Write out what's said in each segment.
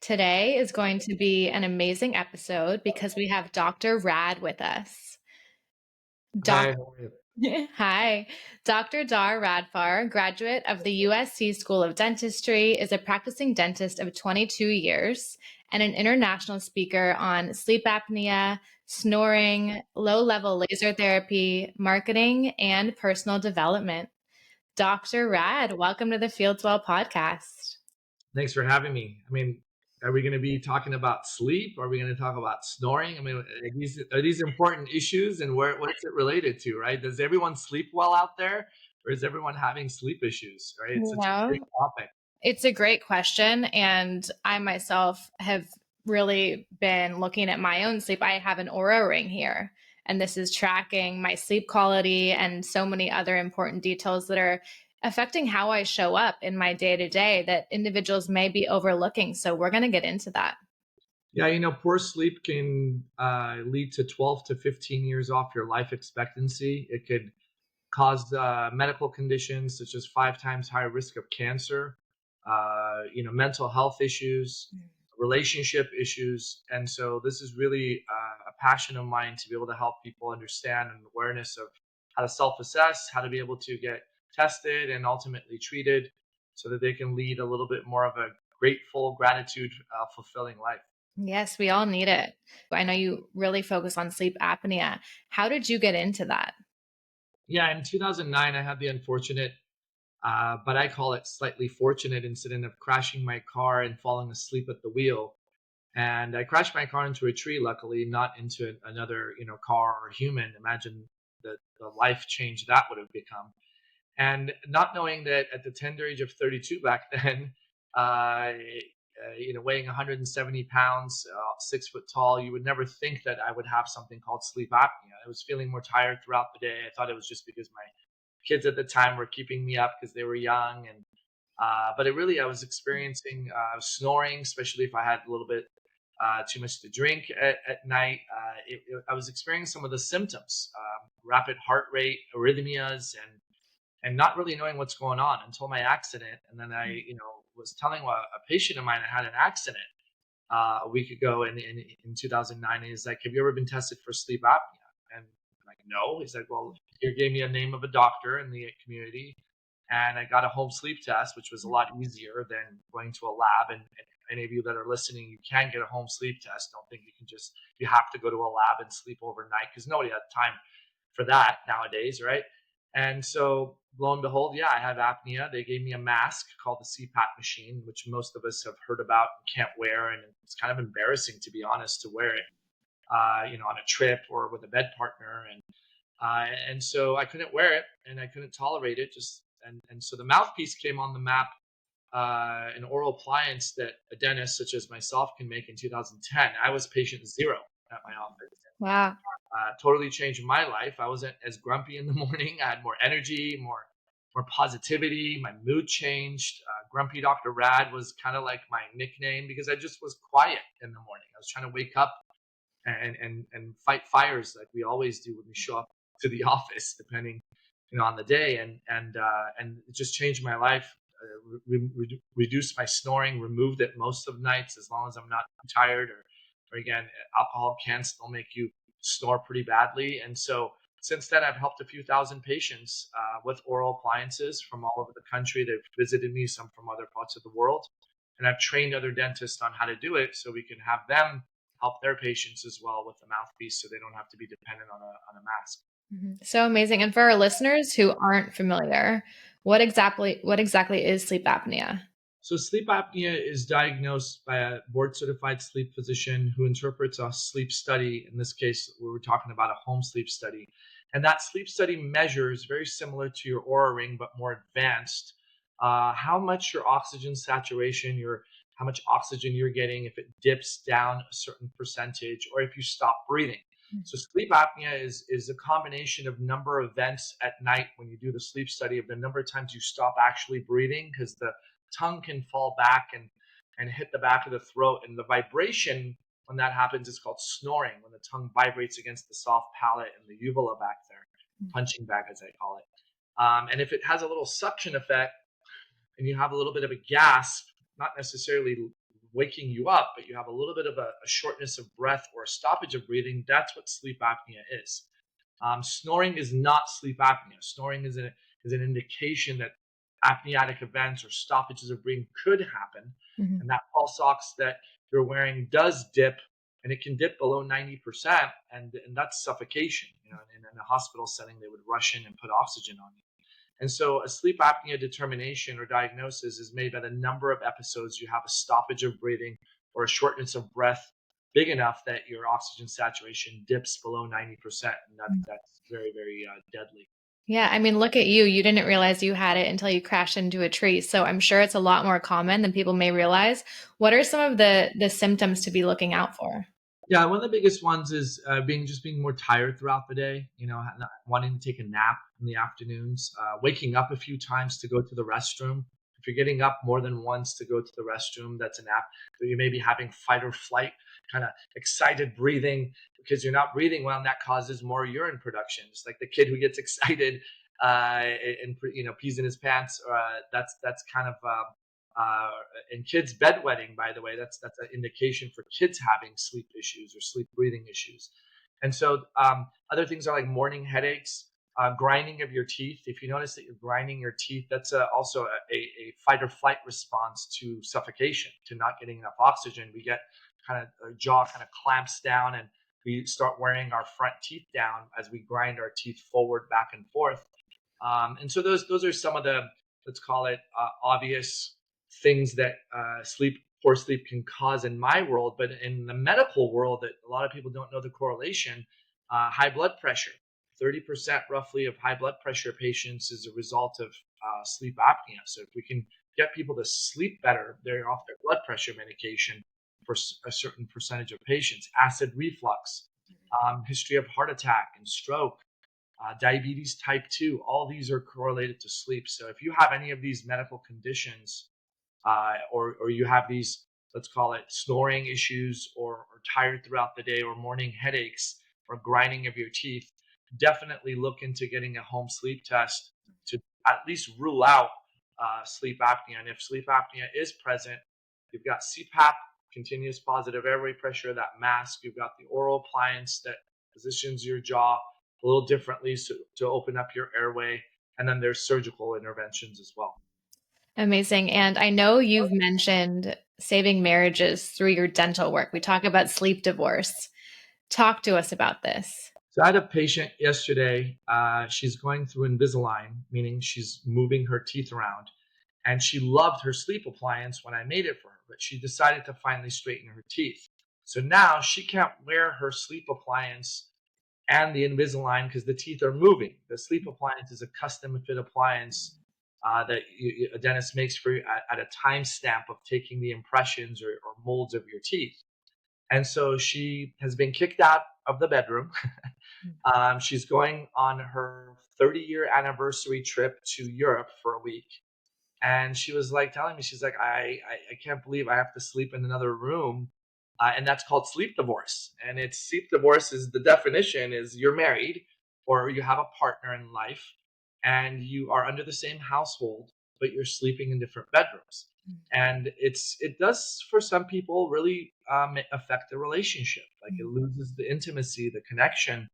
Today is going to be an amazing episode because we have Dr. Rad with us. Doc- Hi, how are you? Hi. Dr. Dar Radfar, graduate of the USC School of Dentistry, is a practicing dentist of 22 years and an international speaker on sleep apnea, snoring, low-level laser therapy, marketing, and personal development. Dr. Rad, welcome to the Fieldswell Podcast. Thanks for having me. Are we going to be talking about sleep? Are we going to talk about snoring? Are these important issues, and what's it related to, right? Does everyone sleep well out there, or is everyone having sleep issues, right? It's You such a know, big topic. It's a great question. And I myself have really been looking at my own sleep. I have an Aura ring here, and this is tracking my sleep quality and so many other important details that are affecting how I show up in my day to day that individuals may be overlooking. So we're going to get into that. Yeah, poor sleep can lead to 12 to 15 years off your life expectancy. It could cause medical conditions such as 5 times higher risk of cancer, mental health issues, relationship issues. And so this is really a passion of mine to be able to help people understand and awareness of how to self-assess, how to be able to get tested and ultimately treated so that they can lead a little bit more of a grateful, gratitude, fulfilling life. Yes, we all need it. I know you really focus on sleep apnea. How did you get into that? Yeah, in 2009, I had the unfortunate but I call it slightly fortunate incident of crashing my car and falling asleep at the wheel. And I crashed my car into a tree, luckily, not into another, car or human. Imagine the life change that would have become. And not knowing that at the tender age of 32 back then, weighing 170 pounds, 6 foot tall, you would never think that I would have something called sleep apnea. I was feeling more tired throughout the day. I thought it was just because my kids at the time were keeping me up because they were young, and but I was experiencing snoring, especially if I had a little bit too much to drink at night. I was experiencing some of the symptoms: rapid heart rate, arrhythmias, and not really knowing what's going on until my accident. And then I, was telling a patient of mine I had an accident a week ago in 2009. He's like, "Have you ever been tested for sleep apnea?" And I'm like, "No." He's like, "Well, he gave me a name of a doctor in the community, and I got a home sleep test, which was a lot easier than going to a lab." And any of you that are listening, you can get a home sleep test. Don't think you have to go to a lab and sleep overnight, because nobody had time for that nowadays, right? And so, lo and behold, yeah, I have apnea. They gave me a mask called the CPAP machine, which most of us have heard about and can't wear. And it's kind of embarrassing, to be honest, to wear it, on a trip or with a bed partner. And so I couldn't wear it and I couldn't tolerate it. And so the mouthpiece came on the map, an oral appliance that a dentist such as myself can make in 2010. I was patient zero at my office. Wow. Totally changed my life. I wasn't as grumpy in the morning. I had more energy, more positivity. My mood changed. Grumpy Dr. Rad was kind of like my nickname because I just was quiet in the morning. I was trying to wake up and fight fires like we always do when we show up to the office, depending on the day. And it just changed my life. Reduced my snoring, removed it most of nights as long as I'm not too tired, or again, alcohol can still make you snore pretty badly. And so since then, I've helped a few thousand patients with oral appliances from all over the country. They've visited me, some from other parts of the world, and I've trained other dentists on how to do it so we can have them help their patients as well with the mouthpiece, so they don't have to be dependent on a mask. So amazing. And for our listeners who aren't familiar, what exactly is sleep apnea? So sleep apnea is diagnosed by a board-certified sleep physician who interprets a sleep study. In this case, we were talking about a home sleep study. And that sleep study measures, very similar to your Aura ring, but more advanced, how much your oxygen saturation, how much oxygen you're getting, if it dips down a certain percentage, or if you stop breathing. So sleep apnea is a combination of number of events at night when you do the sleep study, of the number of times you stop actually breathing, because the tongue can fall back and hit the back of the throat. And the vibration when that happens is called snoring, when the tongue vibrates against the soft palate and the uvula back there, punching bag as I call it. And if it has a little suction effect and you have a little bit of a gasp, not necessarily waking you up, but you have a little bit of a shortness of breath or a stoppage of breathing, that's what sleep apnea is. Snoring is not sleep apnea. Snoring is an indication that apneic events or stoppages of breathing could happen, and that pulse ox that you're wearing does dip, and it can dip below 90%, and that's suffocation. In a hospital setting, they would rush in and put oxygen on you. And so a sleep apnea determination or diagnosis is made by the number of episodes you have a stoppage of breathing or a shortness of breath big enough that your oxygen saturation dips below 90%. And that's very, very deadly. Yeah, I mean, look at you. You didn't realize you had it until you crashed into a tree. So I'm sure it's a lot more common than people may realize. What are some of the symptoms to be looking out for? Yeah, one of the biggest ones is being more tired throughout the day. Not wanting to take a nap in the afternoons, waking up a few times to go to the restroom. If you're getting up more than once to go to the restroom, that's a nap. So you may be having fight or flight, kind of excited breathing because you're not breathing well, and that causes more urine production. Just like the kid who gets excited and pees in his pants. That's kind of in kids bedwetting, by the way, that's an indication for kids having sleep issues or sleep breathing issues. And so other things are like morning headaches, grinding of your teeth. If you notice that you're grinding your teeth, that's also a fight or flight response to suffocation, to not getting enough oxygen. We get our jaw kind of clamps down, and we start wearing our front teeth down as we grind our teeth forward, back and forth. And so those are some of the, let's call it obvious things that poor sleep can cause in my world. But in the medical world, that a lot of people don't know the correlation, high blood pressure. 30% roughly of high blood pressure patients is a result of sleep apnea. So if we can get people to sleep better, they're off their blood pressure medication for a certain percentage of patients. Acid reflux, history of heart attack and stroke, diabetes type 2, all these are correlated to sleep. So if you have any of these medical conditions, or you have these, let's call it snoring issues, or tired throughout the day, or morning headaches, or grinding of your teeth, definitely look into getting a home sleep test to at least rule out sleep apnea. And if sleep apnea is present, you've got CPAP, continuous positive airway pressure, that mask, you've got the oral appliance that positions your jaw a little differently to open up your airway, and then there's surgical interventions as well. Amazing. And I know you've mentioned saving marriages through your dental work. We talk about sleep divorce. Talk to us about this. So I had a patient yesterday. She's going through Invisalign, meaning she's moving her teeth around. And she loved her sleep appliance when I made it for her, but she decided to finally straighten her teeth. So now she can't wear her sleep appliance and the Invisalign because the teeth are moving. The sleep appliance is a custom fit appliance that a dentist makes for you at a time stamp of taking the impressions or molds of your teeth. And so she has been kicked out of the bedroom. She's going on her 30-year anniversary trip to Europe for a week. And she was like telling me, she's like, I can't believe I have to sleep in another room. And that's called sleep divorce. And it's sleep divorce is the definition is you're married or you have a partner in life and you are under the same household, but you're sleeping in different bedrooms. And it does for some people really affect the relationship. Like it loses the intimacy, the connection.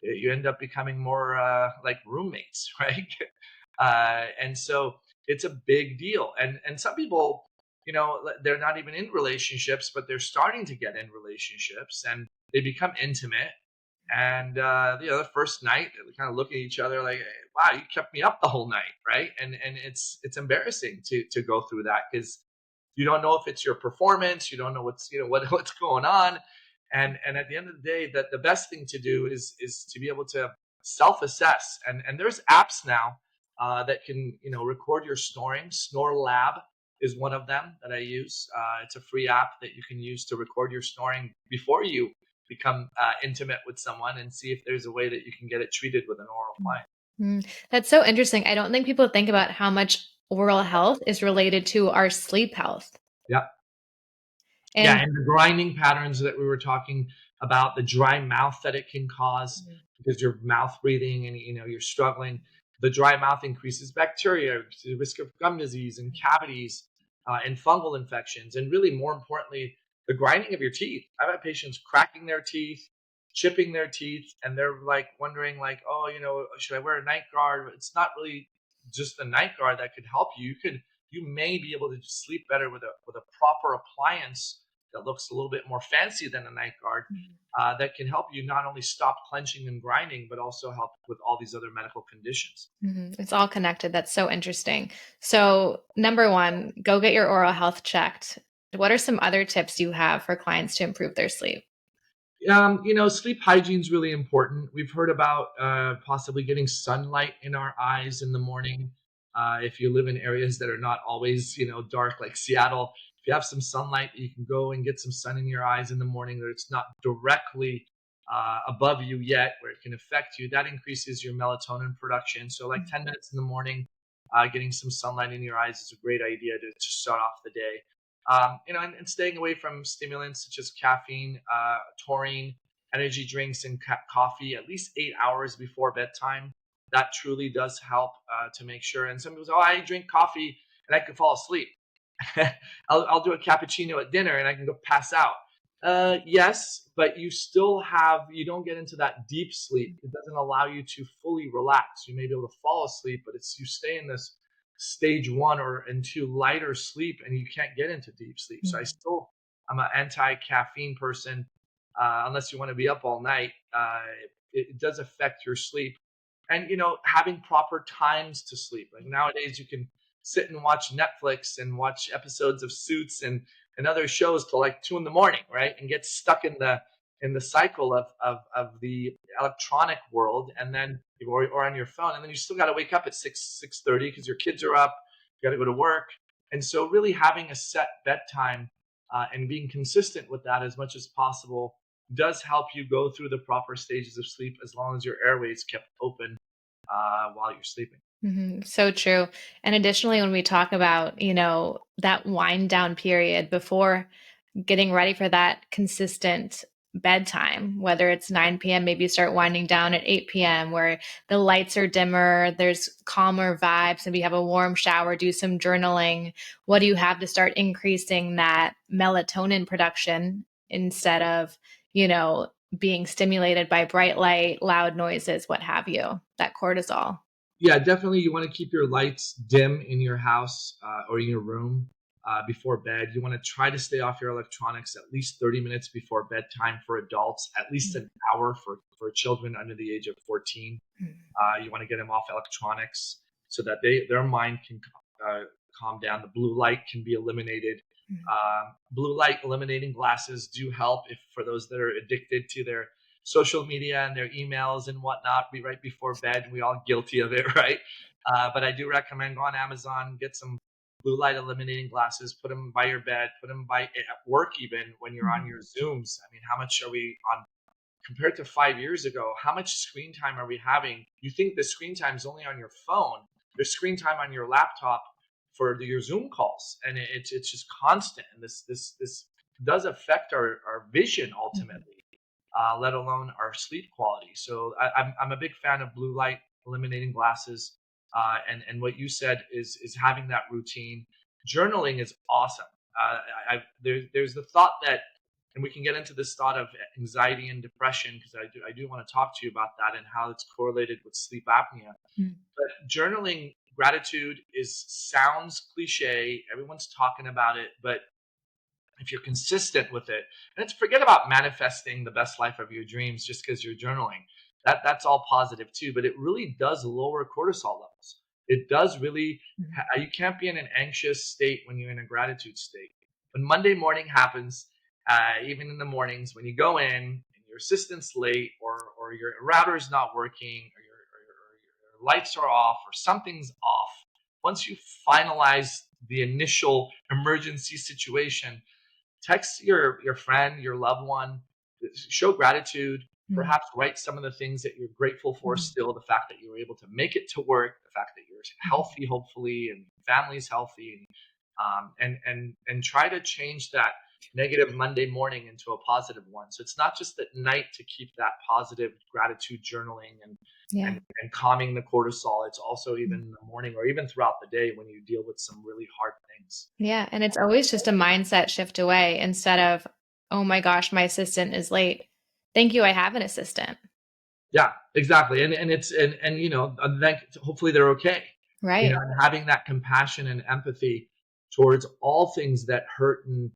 You end up becoming more like roommates, right? And so it's a big deal. And some people, they're not even in relationships, but they're starting to get in relationships and they become intimate. And the first night they kind of look at each other like, wow, you kept me up the whole night, right? And it's embarrassing to go through that because you don't know if it's your performance, you don't know what's going on. And at the end of the day, that the best thing to do is to be able to self-assess. And there's apps now that can record your snoring. Snore Lab is one of them that I use. It's a free app that you can use to record your snoring before you become intimate with someone and see if there's a way that you can get it treated with an oral appliance. That's so interesting. I don't think people think about how much oral health is related to our sleep health. Yeah. And the grinding patterns that we were talking about, the dry mouth that it can cause because you're mouth breathing and you're struggling. The dry mouth increases bacteria, the risk of gum disease and cavities. and fungal infections. And really, more importantly, the grinding of your teeth. I've had patients cracking their teeth, chipping their teeth, and they're like wondering, like, oh, should I wear a night guard? It's not really just the night guard that could help you. You may be able to sleep better with a proper appliance that looks a little bit more fancy than a night guard, that can help you not only stop clenching and grinding, but also help with all these other medical conditions. It's all connected. That's so interesting. So, number one, go get your oral health checked. What are some other tips you have for clients to improve their sleep? Sleep hygiene is really important. We've heard about possibly getting sunlight in our eyes in the morning. If you live in areas that are not always, dark like Seattle, if you have some sunlight, you can go and get some sun in your eyes in the morning that it's not directly above you yet, where it can affect you. That increases your melatonin production. So, like 10 minutes in the morning, getting some sunlight in your eyes is a great idea to start off the day. And staying away from stimulants such as caffeine, taurine, energy drinks, and coffee at least 8 hours before bedtime. That truly does help to make sure. And some people say, "Oh, I drink coffee and I can fall asleep. I'll do a cappuccino at dinner and I can go pass out." Yes, but you don't get into that deep sleep. It doesn't allow you to fully relax. You may be able to fall asleep, but you stay in this stage 1 or and 2 lighter sleep, and you can't get into deep sleep. So I'm an anti-caffeine person, unless you want to be up all night. It does affect your sleep, and having proper times to sleep. Like nowadays, you can sit and watch Netflix and watch episodes of Suits and other shows till like 2 in the morning, right? And get stuck in the cycle of the electronic world, and then or on your phone, and then you still got to wake up at 6:30 because your kids are up. You got to go to work, and so really having a set bedtime and being consistent with that as much as possible does help you go through the proper stages of sleep, as long as your airways kept open while you're sleeping. So true. And additionally, when we talk about, that wind down period before getting ready for that consistent bedtime, whether it's 9 p.m., maybe you start winding down at 8 p.m., where the lights are dimmer, there's calmer vibes, maybe you have a warm shower, do some journaling. What do you have to start increasing that melatonin production instead of, being stimulated by bright light, loud noises, what have you, that cortisol? Yeah, definitely. You want to keep your lights dim in your house or in your room before bed. You want to try to stay off your electronics at least 30 minutes before bedtime for adults, at least an hour for children under the age of 14. You want to get them off electronics so that their mind can calm down. The blue light can be eliminated. Blue light eliminating glasses do help if for those that are addicted to their social media and their emails and whatnot, be right before bed. We all guilty of it, right? But I do recommend go on Amazon, get some blue light eliminating glasses, put them by your bed, put them by at work, even when you're on your Zooms. I mean, how much are we on compared to 5 years ago? How much screen time are we having? You think the screen time is only on your phone? There's screen time on your laptop for your Zoom calls, and it's just constant. And this does affect our vision ultimately. Let alone our sleep quality. So I'm a big fan of blue light eliminating glasses, and what you said is having that routine. Journaling is awesome. There's the thought that, and we can get into this thought of anxiety and depression, because I do want to talk to you about that and how it's correlated with sleep apnea. But journaling gratitude sounds cliche. Everyone's talking about it, but if you're consistent with it, and it's forget about manifesting the best life of your dreams just because you're journaling. That's all positive too, but it really does lower cortisol levels. It does really. You can't be in an anxious state when you're in a gratitude state. When Monday morning happens, even in the mornings when you go in and your assistant's late, or your router's not working, or your lights are off, or something's off. Once you finalize the initial emergency situation, text your friend, your loved one, show gratitude, perhaps write some of the things that you're grateful for still, the fact that you were able to make it to work, the fact that you're healthy, hopefully, and family's healthy, and try to change that negative Monday morning into a positive one. So it's not just at night to keep that positive gratitude journaling Yeah. and calming the cortisol. It's also even Mm. in the morning or even throughout the day when you deal with some really hard things. Yeah. And it's always just a mindset shift away instead of, oh my gosh, my assistant is late. Thank you. I have an assistant. Yeah, exactly. And it's, and, then hopefully they're okay, Right. and having that compassion and empathy towards all things that hurt and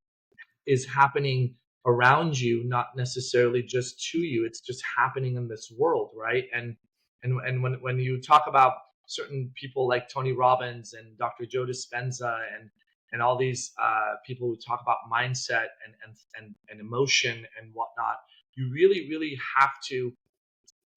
is happening around you, not necessarily just to you. It's just happening in this world, right? And when you talk about certain people like Tony Robbins and Dr. Joe Dispenza and all these people who talk about mindset and emotion and whatnot, you really, really have to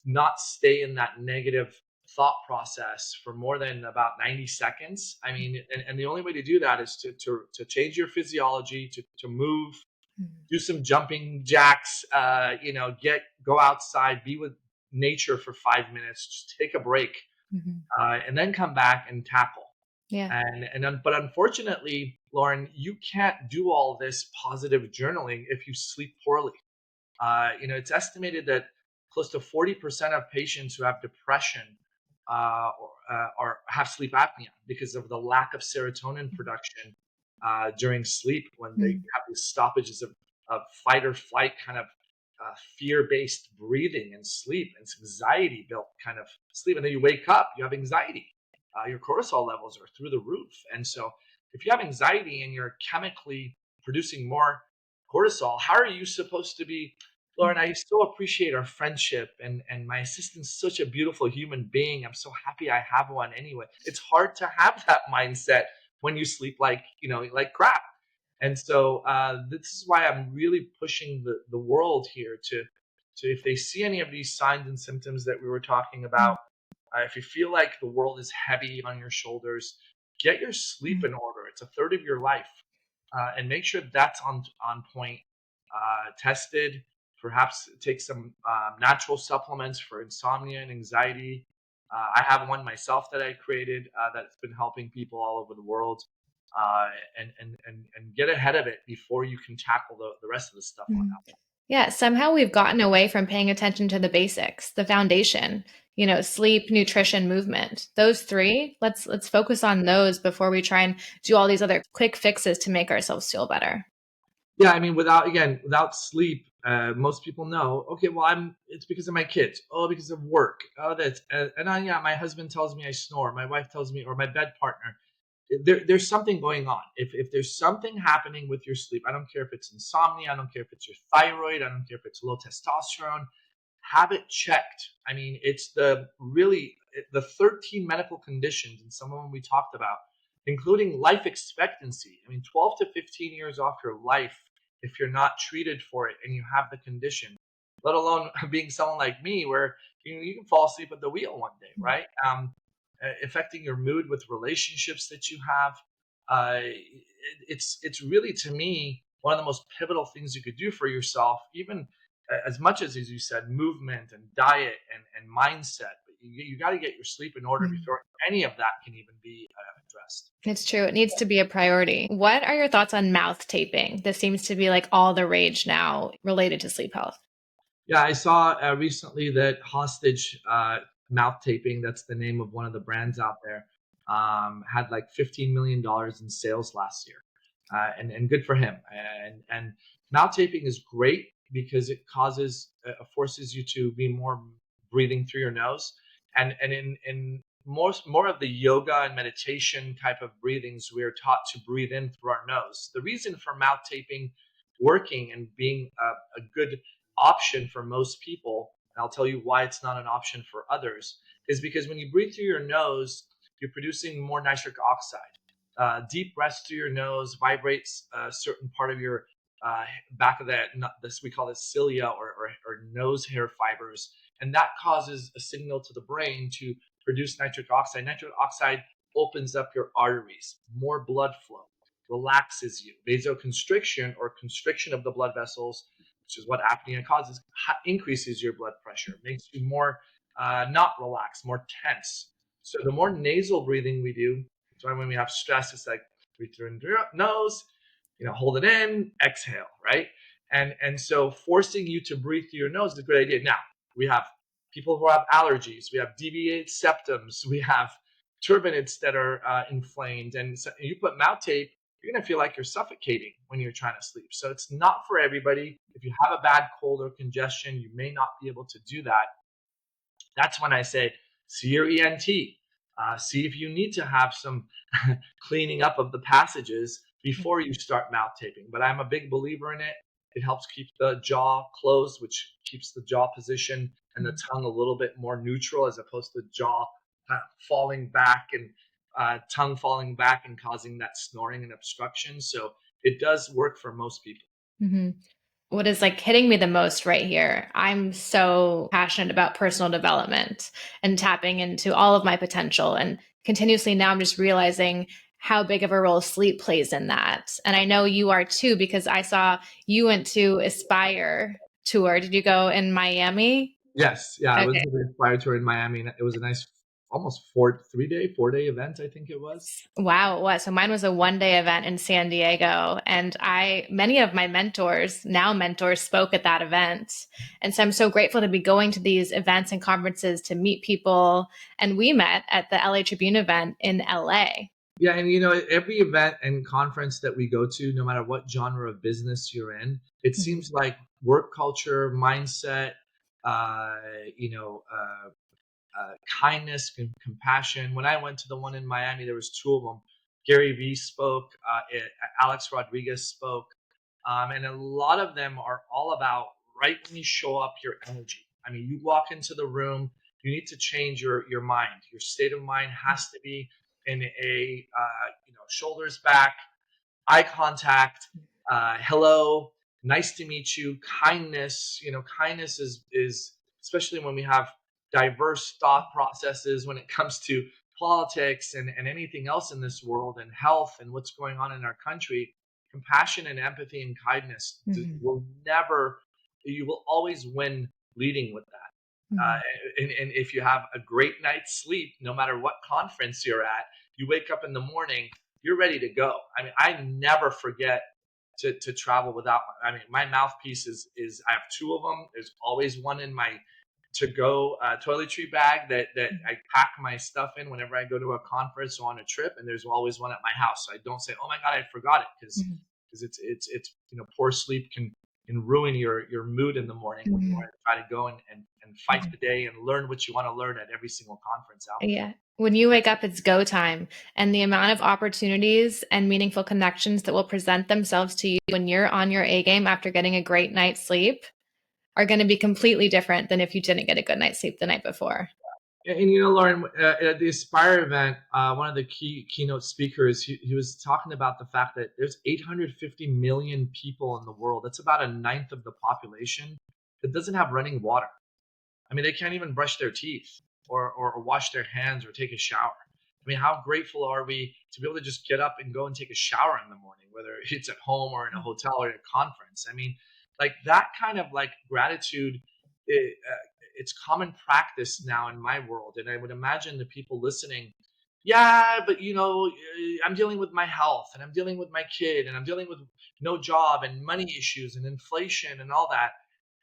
not stay in that negative thought process for more than about 90 seconds. I mean, and the only way to do that is to change your physiology, to move, Mhm. do some jumping jacks, go outside, be with nature for 5 minutes, just take a break, Mhm. and then come back and tackle. Yeah. But unfortunately, Lauren, you can't do all this positive journaling if you sleep poorly. It's estimated that close to 40% of patients who have depression or have sleep apnea because of the lack of serotonin production during sleep when they Mhm. have these stoppages of fight or flight kind of fear-based breathing and sleep and anxiety built kind of sleep. And then you wake up, you have anxiety. Your cortisol levels are through the roof. And so if you have anxiety and you're chemically producing more cortisol, how are you supposed to be? Lauren, I so appreciate our friendship, and my assistant's such a beautiful human being. I'm so happy I have one anyway. It's hard to have that mindset when you sleep like crap. And so this is why I'm really pushing the world here to if they see any of these signs and symptoms that we were talking about, if you feel like the world is heavy on your shoulders, get your sleep Mhm. in order. It's a third of your life, and make sure that's on point. Tested. Perhaps take some natural supplements for insomnia and anxiety. I have one myself that I created that's been helping people all over the world. Uh, and get ahead of it before you can tackle the rest of the stuff on Mhm. that. Yeah, somehow we've gotten away from paying attention to the basics, the foundation, sleep, nutrition, movement. Those three, let's focus on those before we try and do all these other quick fixes to make ourselves feel better. Yeah, I mean, without sleep, most people know. Okay, well, It's because of my kids. Oh, because of work. Oh, that's yeah. My husband tells me I snore. My wife tells me, or my bed partner. There's something going on. If there's something happening with your sleep, I don't care if it's insomnia. I don't care if it's your thyroid. I don't care if it's low testosterone. Have it checked. I mean, it's the 13 medical conditions, and some of them we talked about, including life expectancy. I mean, 12 to 15 years off your life if you're not treated for it and you have the condition, let alone being someone like me where you can fall asleep at the wheel one day, right? Affecting your mood with relationships that you have. It's really, to me, one of the most pivotal things you could do for yourself, even as much as you said, movement and diet and mindset. But you got to get your sleep in order Mhm. before any of that can even be addressed. It's true. It needs to be a priority. What are your thoughts on mouth taping? This seems to be like all the rage now related to sleep health. Yeah, I saw recently that Hostage mouth taping, that's the name of one of the brands out there, had like $15 million in sales last year. And good for him. And mouth taping is great because it forces you to be more breathing through your nose. And in more of the yoga and meditation type of breathings, we are taught to breathe in through our nose. The reason for mouth taping working and being a good option for most people, and I'll tell you why it's not an option for others, is because when you breathe through your nose, you're producing more nitric oxide. Deep breaths through your nose vibrates a certain part of your back of this we call it cilia or nose hair fibers, and that causes a signal to the brain to produce nitric oxide. Nitric oxide opens up your arteries, more blood flow, relaxes you. Vasoconstriction or constriction of the blood vessels, which is what apnea causes, increases your blood pressure, makes you more not relaxed, more tense. So the more nasal breathing we do, so when we have stress, it's like breathe through your nose, hold it in, exhale, right? And so forcing you to breathe through your nose is a good idea. Now, we have people who have allergies, we have deviated septums, we have turbinates that are inflamed, and so you put mouth tape, you're going to feel like you're suffocating when you're trying to sleep. So it's not for everybody. If you have a bad cold or congestion, you may not be able to do that. That's when I say, see your ENT. See if you need to have some cleaning up of the passages before you start mouth taping. But I'm a big believer in it. It helps keep the jaw closed, which keeps the jaw position and the tongue a little bit more neutral, as opposed to jaw falling back and tongue falling back and causing that snoring and obstruction. So it does work for most people. Mm-hmm. What is like hitting me the most right here? I'm so passionate about personal development and tapping into all of my potential. And continuously now I'm just realizing how big of a role sleep plays in that. And I know you are too, because I saw you went to Aspire tour. Did you go in Miami? Yes, yeah, I went Okay. to the Inspire Tour in Miami, and it was a nice, almost 4 day event, I think it was. Wow, what? So mine was a 1 day event in San Diego, and many of my mentors, now mentors, spoke at that event. And so I'm so grateful to be going to these events and conferences to meet people. And we met at the LA Tribune event in LA. Yeah, and every event and conference that we go to, no matter what genre of business you're in, it seems like work culture, mindset, uh, you know, uh, kindness and compassion. When I went to the one in Miami, there was two of them. Gary Vee spoke, Alex Rodriguez spoke, and a lot of them are all about right when you show up, your energy. I mean, you walk into the room, you need to change your mind. Your state of mind has to be in a shoulders back, eye contact, hello, nice to meet you, kindness. Kindness is especially when we have diverse thought processes when it comes to politics and anything else in this world, and health and what's going on in our country. Compassion and empathy and kindness will never, you will always win leading with that. And if you have a great night's sleep, no matter what conference you're at, you wake up in the morning, you're ready to go. I mean, I never forget to travel without. I mean, my mouthpiece is I have two of them. There's always one in my to go toiletry bag that I pack my stuff in whenever I go to a conference or on a trip, and there's always one at my house. So I don't say, "Oh my God, I forgot it," because it's poor sleep can ruin your mood in the morning when you want to try to go and fight the day and learn what you want to learn at every single conference out there. Yeah. When you wake up, it's go time. And the amount of opportunities and meaningful connections that will present themselves to you when you're on your A game after getting a great night's sleep are going to be completely different than if you didn't get a good night's sleep the night before. And Lauren, at the Aspire event, one of the keynote speakers, he was talking about the fact that there's 850 million people in the world. That's about a ninth of the population that doesn't have running water. I mean, they can't even brush their teeth or wash their hands or take a shower. I mean, how grateful are we to be able to just get up and go and take a shower in the morning, whether it's at home or in a hotel or at a conference? I mean, like that kind of like gratitude, it's common practice now in my world. And I would imagine the people listening, yeah, but I'm dealing with my health and I'm dealing with my kid and I'm dealing with no job and money issues and inflation and all that.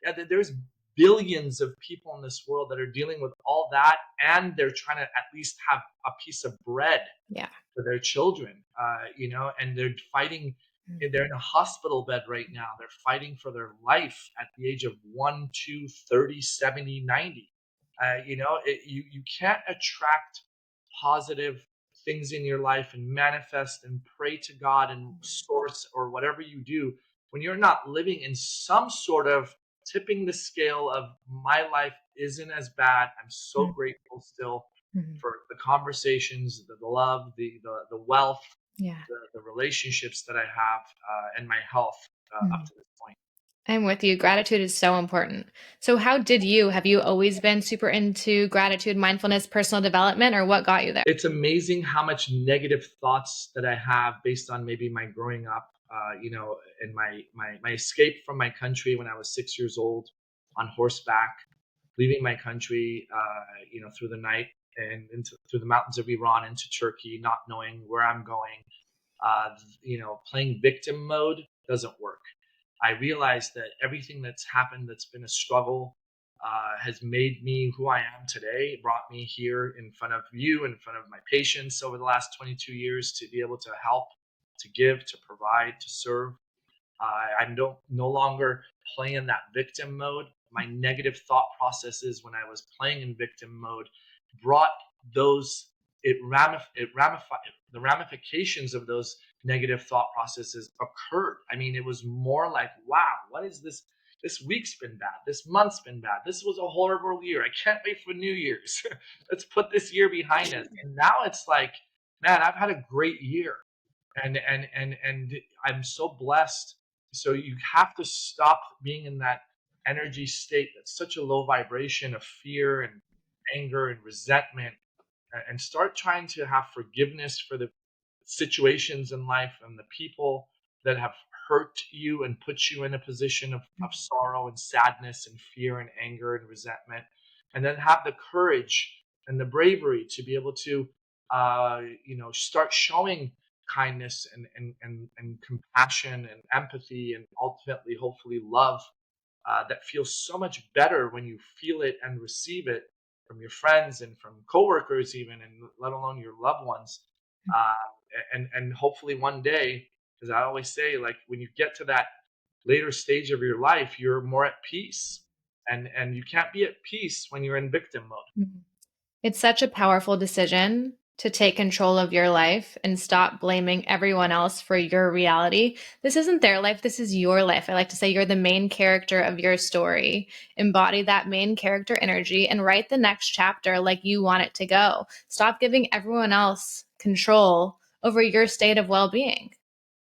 Yeah, there's billions of people in this world that are dealing with all that, and they're trying to at least have a piece of bread Yeah. for their children, and they're fighting. They're in a hospital bed right now. They're fighting for their life at the age of 1, 2, 30, 70, 90. You can't attract positive things in your life and manifest and pray to God and source or whatever you do when you're not living in some sort of tipping the scale of my life isn't as bad. I'm so grateful still for the conversations, the love, the wealth, Yeah. the relationships that I have, and my health up to this point. I'm with you. Gratitude is so important. So, have you always been super into gratitude, mindfulness, personal development, or what got you there? It's amazing how much negative thoughts that I have based on maybe my growing up, and my escape from my country when I was 6 years old on horseback, leaving my country, through the night and through the mountains of Iran into Turkey, not knowing where I'm going. Playing victim mode doesn't work. I realized that everything that's happened that's been a struggle has made me who I am today, brought me here in front of you, in front of my patients over the last 22 years to be able to help, to give, to provide, to serve. I'm no longer playing in that victim mode. My negative thought processes when I was playing in victim mode brought those, it ramified, the ramifications of those negative thought processes occurred. I mean, it was more like, wow, what is this? This week's been bad. This month's been bad. This was a horrible year. I can't wait for New Year's. Let's put this year behind us. And now it's like, man, I've had a great year, and I'm so blessed. So you have to stop being in that energy state that's such a low vibration of fear and anger and resentment, and start trying to have forgiveness for the situations in life and the people that have hurt you and put you in a position of sorrow and sadness and fear and anger and resentment, and then have the courage and the bravery to be able to start showing kindness and compassion and empathy, and ultimately hopefully love, that feels so much better when you feel it and receive it from your friends and from coworkers even, and let alone your loved ones. uh, and hopefully one day, as I always say, like when you get to that later stage of your life, you're more at peace, and you can't be at peace when you're in victim mode. Mhm. It's such a powerful decision to take control of your life and stop blaming everyone else for your reality. This isn't their life, this is your life. I like to say you're the main character of your story. Embody that main character energy and write the next chapter like you want it to go. Stop giving everyone else control over your state of well being.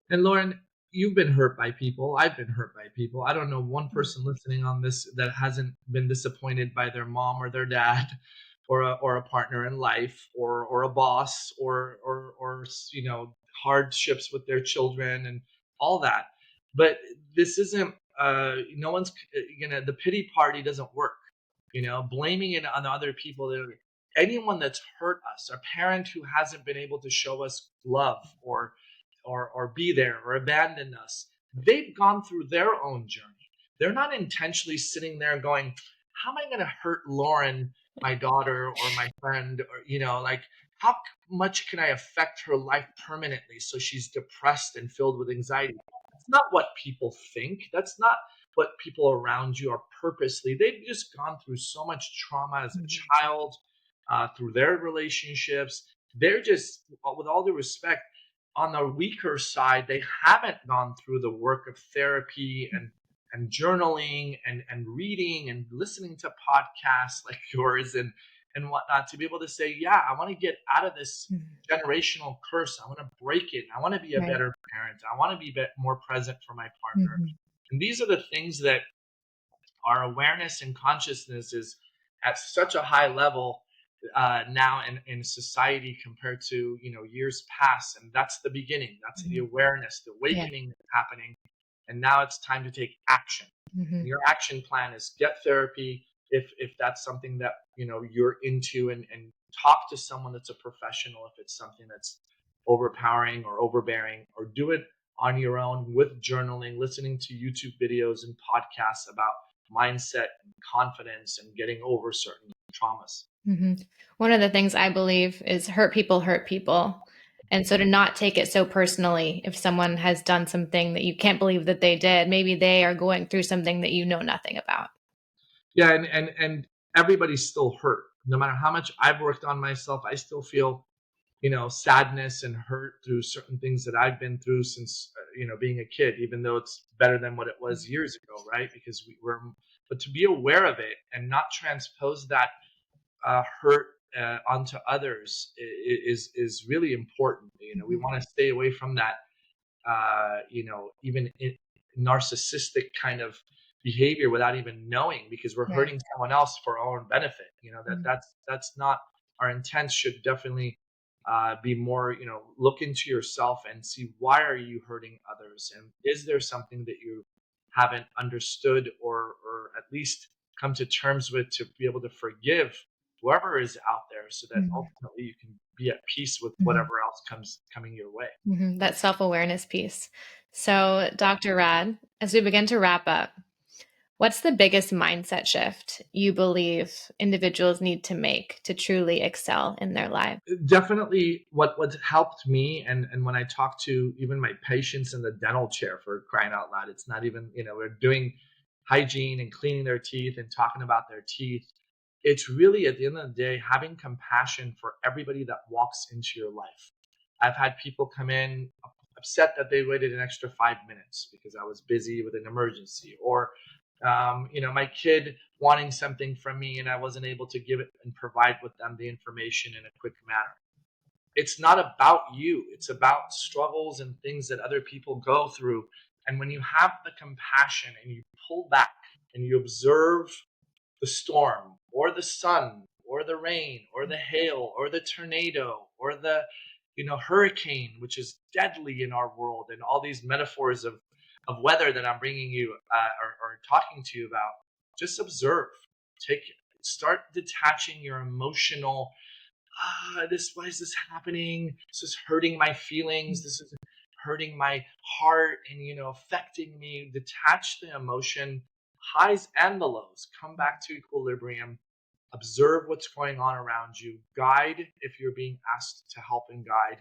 And Lauren, you've been hurt by people. I've been hurt by people. I don't know one person listening on this that hasn't been disappointed by their mom or their dad, or a partner in life, or a boss, or hardships with their children and all that. But this isn't. No one's the pity party doesn't work. Blaming it on other people. Anyone that's hurt us, a parent who hasn't been able to show us love, or be there or abandon us. They've gone through their own journey. They're not intentionally sitting there going, how am I going to hurt Lauren, my daughter, or my friend, or like, how much can I affect her life permanently so she's depressed and filled with anxiety? That's not what people think. That's not what people around you are purposely. They've just gone through so much trauma as a child, through their relationships. They're just, with all due respect, on the weaker side. They haven't gone through the work of therapy and journaling and reading and listening to podcasts like yours and whatnot, to be able to say, yeah, I want to get out of this generational curse. I want to break it. I want to be a Right. better parent. I want to be more present for my partner. Mhm. And these are the things that our awareness and consciousness is at such a high level now in society compared to years past. And that's the beginning. That's the Mhm. awareness, the Yeah. awakening that's happening. And now it's time to take action. And Mhm. your action plan is get therapy if that's something that you're into, and talk to someone that's a professional if it's something that's overpowering or overbearing, or do it on your own with journaling, listening to YouTube videos and podcasts about mindset and confidence and getting over certain traumas. Mhm. One of the things I believe is hurt people hurt people. And so to not take it so personally, if someone has done something that you can't believe that they did, maybe they are going through something that you know nothing about. Yeah, and everybody's still hurt. No matter how much I've worked on myself, I still feel sadness and hurt through certain things that I've been through since being a kid. Even though it's better than what it was years ago, right? Because but to be aware of it and not transpose that hurt onto others is really important. We Mhm. want to stay away from that, even narcissistic kind of behavior without even knowing, because we're Right. hurting someone else for our own benefit. Mhm. That's not our intent. Should definitely be more, look into yourself and see, why are you hurting others, and is there something that you haven't understood, or at least come to terms with, to be able to forgive whoever is out there, so that Mhm. ultimately you can be at peace with Mhm. whatever else coming your way. That self-awareness piece. So, Dr. Rad, as we begin to wrap up, what's the biggest mindset shift you believe individuals need to make to truly excel in their lives? Definitely what helped me, and when I talk to even my patients in the dental chair, for crying out loud, it's not even, we're doing hygiene and cleaning their teeth and talking about their teeth. It's really, at the end of the day, having compassion for everybody that walks into your life. I've had people come in upset that they waited an extra 5 minutes because I was busy with an emergency, or my kid wanting something from me and I wasn't able to give it and provide with them the information in a quick manner. It's not about you. It's about struggles and things that other people go through. And when you have the compassion and you pull back and you observe the storm or the sun or the rain or the hail or the tornado or the hurricane, which is deadly in our world, and all these metaphors of weather that I'm bringing you or talking to you about, just observe. Take Start detaching your emotional, why is this happening? This is hurting my feelings. This is hurting my heart and, affecting me. Detach the emotion, highs and the lows. Come back to equilibrium. Observe what's going on around you. Guide if you're being asked to help and guide,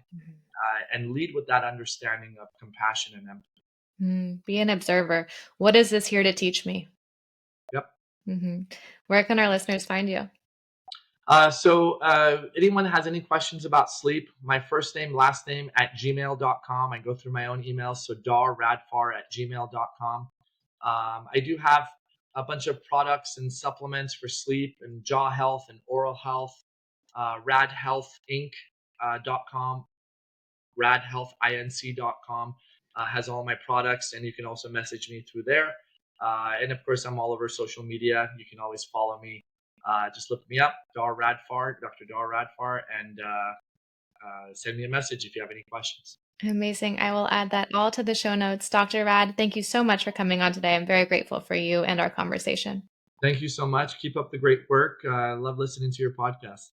and lead with that understanding of compassion and empathy. Be an observer. What is this here to teach me? Yep. Where can our listeners find you? So anyone has any questions about sleep, my first name, last name at gmail.com. I go through my own emails. So darradfar at gmail.com. I do have a bunch of products and supplements for sleep and jaw health and oral health. Radhealthinc.com, radhealthinc.com has all my products, and you can also message me through there. And of course, I'm all over social media. You can always follow me. Just look me up, Dar Radfar, Dr. Dar Radfar, and send me a message if you have any questions. Amazing. I will add that all to the show notes. Dr. Rad, thank you so much for coming on today. I'm very grateful for you and our conversation. Thank you so much. Keep up the great work. I love listening to your podcast.